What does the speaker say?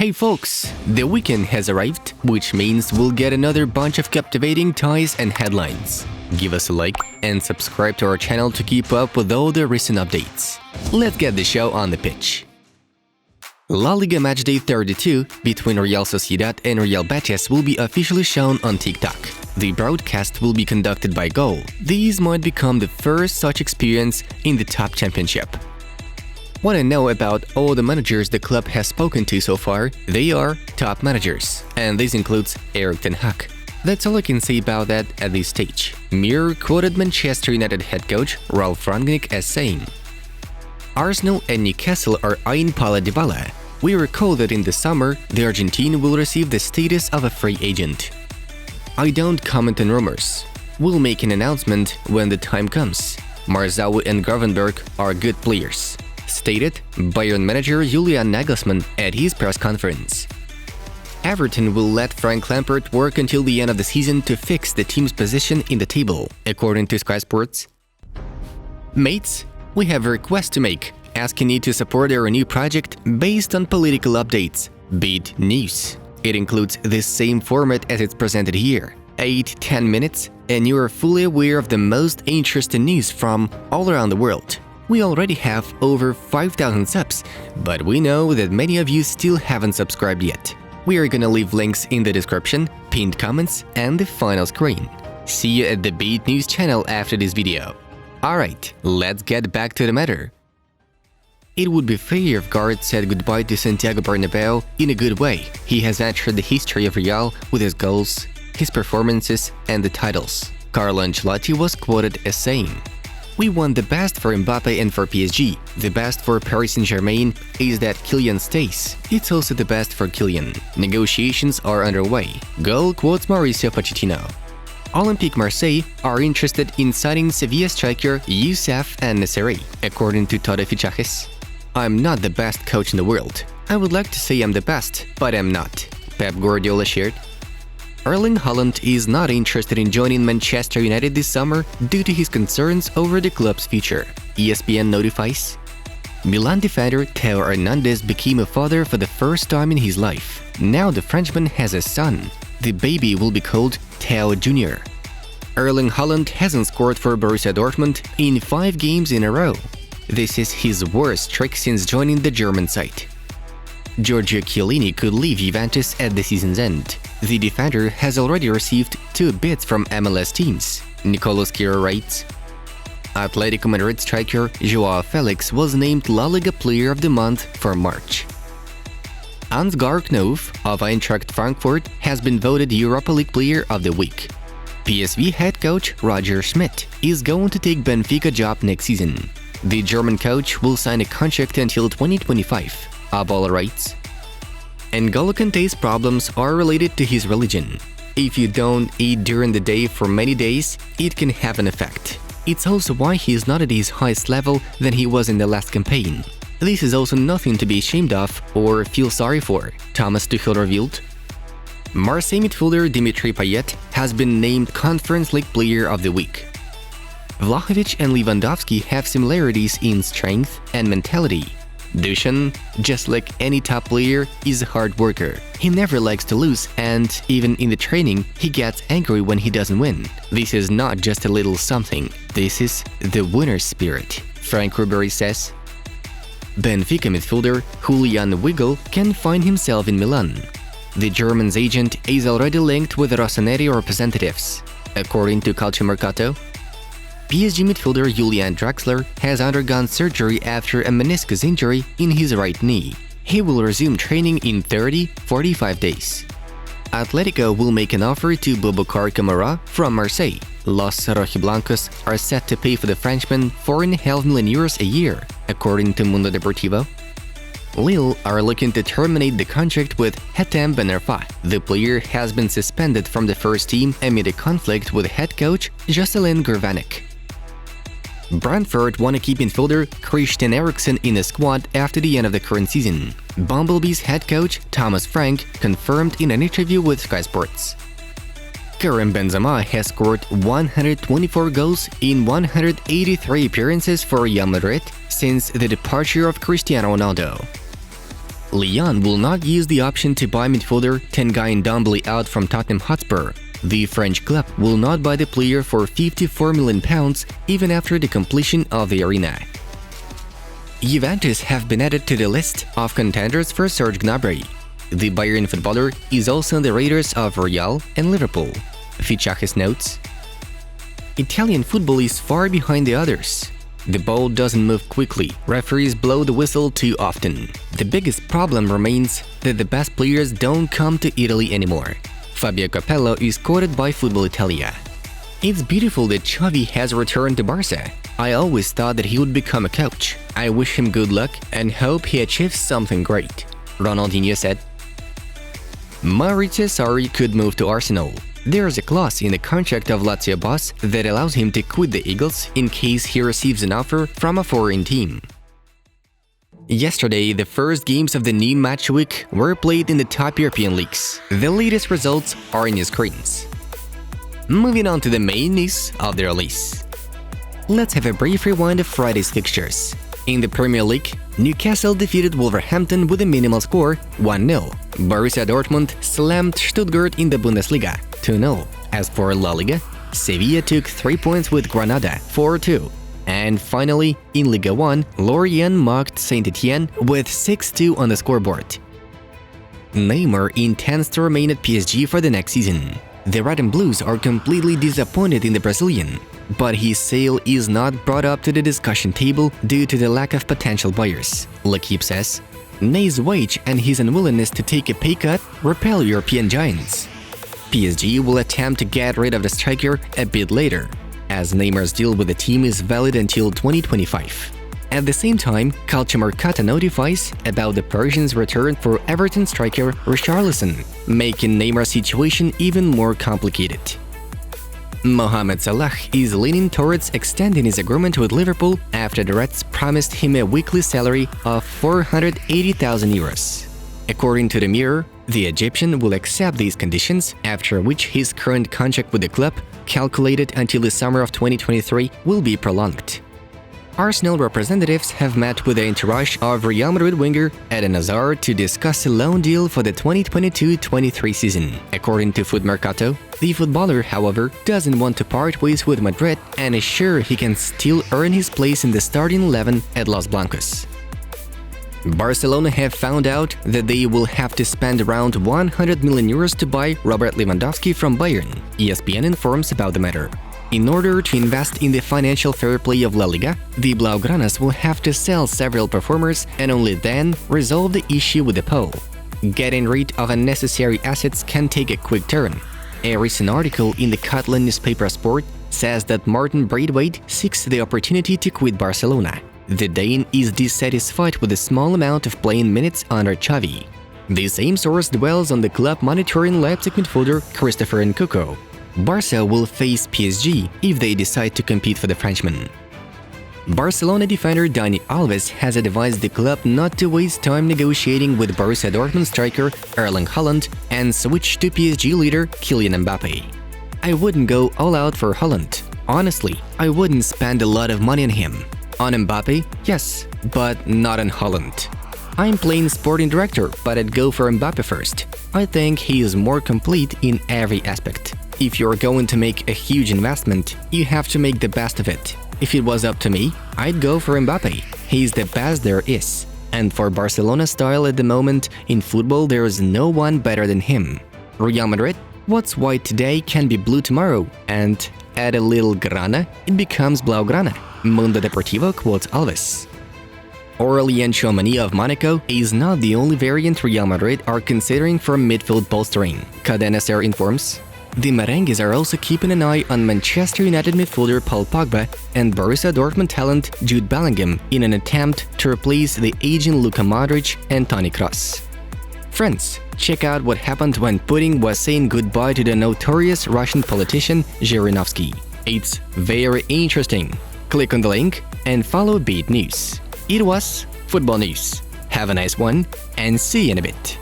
Hey folks, the weekend has arrived, which means we'll get another bunch of captivating ties and headlines. Give us a like and subscribe to our channel to keep up with all the recent updates. Let's get the show on the pitch. La Liga Matchday 32 between Real Sociedad and Real Betis will be officially shown on TikTok. The broadcast will be conducted by Goal. These might become the first such experience in the top championship. Want to know about all the managers the club has spoken to so far? They are top managers, and this includes Erik ten Hag. That's all I can say about that at this stage. Mirror quoted Manchester United head coach Ralf Rangnick as saying, "Arsenal and Newcastle are eyeing Paulo Dybala. We recall that in the summer, the Argentine will receive the status of a free agent. I don't comment on rumors. We'll make an announcement when the time comes. Marzawi and Gravenberch are good players," stated Bayern manager Julian Nagelsmann at his press conference. Everton will let Frank Lampard work until the end of the season to fix the team's position in the table, according to Sky Sports. "Mates, we have a request to make, asking you to support our new project based on political updates, Beat News. It includes the same format as it's presented here, 8-10 minutes, and you are fully aware of the most interesting news from all around the world. We already have over 5,000 subs, but we know that many of you still haven't subscribed yet. We are gonna leave links in the description, pinned comments, and the final screen. See you at the Beat News channel after this video. Alright, let's get back to the matter. It would be fair if Gareth said goodbye to Santiago Bernabeu in a good way. He has entered the history of Real with his goals, his performances, and the titles. Carlo Ancelotti was quoted as saying, "We want the best for Mbappe and for PSG. The best for Paris Saint-Germain is that Kylian stays. It's also the best for Kylian. Negotiations are underway." Goal quotes Mauricio Pochettino. Olympique Marseille are interested in signing Sevilla striker Youssef En-Nesyri, according to Todo Fichajes. "I'm not the best coach in the world. I would like to say I'm the best, but I'm not," Pep Guardiola shared. Erling Haaland is not interested in joining Manchester United this summer due to his concerns over the club's future, ESPN notifies. Milan defender Theo Hernandez became a father for the first time in his life. Now the Frenchman has a son. The baby will be called Theo Jr. Erling Haaland hasn't scored for Borussia Dortmund in 5 games in a row. This is his worst streak since joining the German side. Giorgio Chiellini could leave Juventus at the season's end. The defender has already received 2 bids from MLS teams, Nicolas Quiro writes. Atletico Madrid striker Joao Felix was named La Liga Player of the Month for March. Ansgar Knopf of Eintracht Frankfurt has been voted Europa League Player of the Week. PSV head coach Roger Schmidt is going to take Benfica job next season. The German coach will sign a contract until 2025, Abol writes. N'Golo Kanté's problems are related to his religion. If you don't eat during the day for many days, it can have an effect. It's also why he is not at his highest level than he was in the last campaign. This is also nothing to be ashamed of or feel sorry for, Thomas Tuchel revealed. Marseille midfielder Dimitri Payet has been named Conference League Player of the Week. Vlahovic and Lewandowski have similarities in strength and mentality. Dusan, just like any top player, is a hard worker. He never likes to lose, and even in the training, he gets angry when he doesn't win. This is not just a little something. This is the winner's spirit, Frank Ribery says. Benfica midfielder Julian Weigl can find himself in Milan. The German's agent is already linked with the Rossoneri representatives, according to Calciomercato. PSG midfielder Julian Draxler has undergone surgery after a meniscus injury in his right knee. He will resume training in 30-45 days. Atletico will make an offer to Boubacar Kamara from Marseille. Los Rojiblancos are set to pay for the Frenchman €4.5 million a year, according to Mundo Deportivo. Lille are looking to terminate the contract with Hatem Ben Arfa. The player has been suspended from the first team amid a conflict with head coach Jocelyn Gervanek. Brentford want to keep midfielder Christian Eriksen in the squad after the end of the current season. Bumblebee's head coach Thomas Frank confirmed in an interview with Sky Sports. Karim Benzema has scored 124 goals in 183 appearances for Real Madrid since the departure of Cristiano Ronaldo. Lyon will not use the option to buy midfielder Tanguy Ndombele out from Tottenham Hotspur. The French club will not buy the player for £54 million even after the completion of the arena. Juventus have been added to the list of contenders for Serge Gnabry. The Bayern footballer is also on the radars of Real and Liverpool. Fichajes notes: Italian football is far behind the others. The ball doesn't move quickly, referees blow the whistle too often. The biggest problem remains that the best players don't come to Italy anymore. Fabio Capello is quoted by Football Italia. It's beautiful that Xavi has returned to Barca. I always thought that he would become a coach. I wish him good luck and hope he achieves something great, Ronaldinho said. Maurizio Sarri could move to Arsenal. There is a clause in the contract of Lazio boss that allows him to quit the Eagles in case he receives an offer from a foreign team. Yesterday, the first games of the new match week were played in the top European leagues. The latest results are in your screens. Moving on to the main news of the release. Let's have a brief rewind of Friday's fixtures. In the Premier League, Newcastle defeated Wolverhampton with a minimal score 1-0. Borussia Dortmund slammed Stuttgart in the Bundesliga 2-0. As for La Liga, Sevilla took 3 points with Granada 4-2. And finally, in Ligue 1, Lorient mocked Saint-Etienne with 6-2 on the scoreboard. Neymar intends to remain at PSG for the next season. The Red and Blues are completely disappointed in the Brazilian, but his sale is not brought up to the discussion table due to the lack of potential buyers. L'Équipe says, Ney's wage and his unwillingness to take a pay cut repel European giants. PSG will attempt to get rid of the striker a bit later, as Neymar's deal with the team is valid until 2025. At the same time, Calciomercato notifies about the Persian's return for Everton striker Richarlison, making Neymar's situation even more complicated. Mohamed Salah is leaning towards extending his agreement with Liverpool after the Reds promised him a weekly salary of €480,000. According to the Mirror, the Egyptian will accept these conditions, after which his current contract with the club, calculated until the summer of 2023, will be prolonged. Arsenal representatives have met with the entourage of Real Madrid winger Eden Hazard to discuss a loan deal for the 2022-23 season. According to Foot Mercato, the footballer, however, doesn't want to part ways with Madrid and is sure he can still earn his place in the starting 11 at Los Blancos. Barcelona have found out that they will have to spend around €100 million to buy Robert Lewandowski from Bayern, ESPN informs about the matter. In order to invest in the financial fair play of La Liga, the Blaugranas will have to sell several performers and only then resolve the issue with the PO. Getting rid of unnecessary assets can take a quick turn. A recent article in the Catalan newspaper Sport says that Martin Braithwaite seeks the opportunity to quit Barcelona. The Dane is dissatisfied with the small amount of playing minutes under Xavi. The same source dwells on the club monitoring Leipzig midfielder Christopher Nkunku. Barca will face PSG if they decide to compete for the Frenchman. Barcelona defender Dani Alves has advised the club not to waste time negotiating with Borussia Dortmund striker Erling Haaland and switch to PSG leader Kylian Mbappe. I wouldn't go all out for Haaland. Honestly, I wouldn't spend a lot of money on him. On Mbappe, yes, but not on Haaland. I'm playing sporting director, but I'd go for Mbappe first. I think he is more complete in every aspect. If you're going to make a huge investment, you have to make the best of it. If it was up to me, I'd go for Mbappe. He's the best there is. And for Barcelona style at the moment, in football there is no one better than him. Real Madrid? What's white today can be blue tomorrow, and add a little grana, it becomes Blaugrana. Mundo Deportivo quotes Alves. Aurélien Tchouameni of Monaco is not the only variant Real Madrid are considering for midfield bolstering. Cadena Ser informs. The Merengues are also keeping an eye on Manchester United midfielder Paul Pogba and Borussia Dortmund talent Jude Bellingham in an attempt to replace the aging Luka Modric and Toni Kroos. Friends, check out what happened when Putin was saying goodbye to the notorious Russian politician Zhirinovsky. It's very interesting. Click on the link and follow Beat News. It was Football News. Have a nice one and see you in a bit.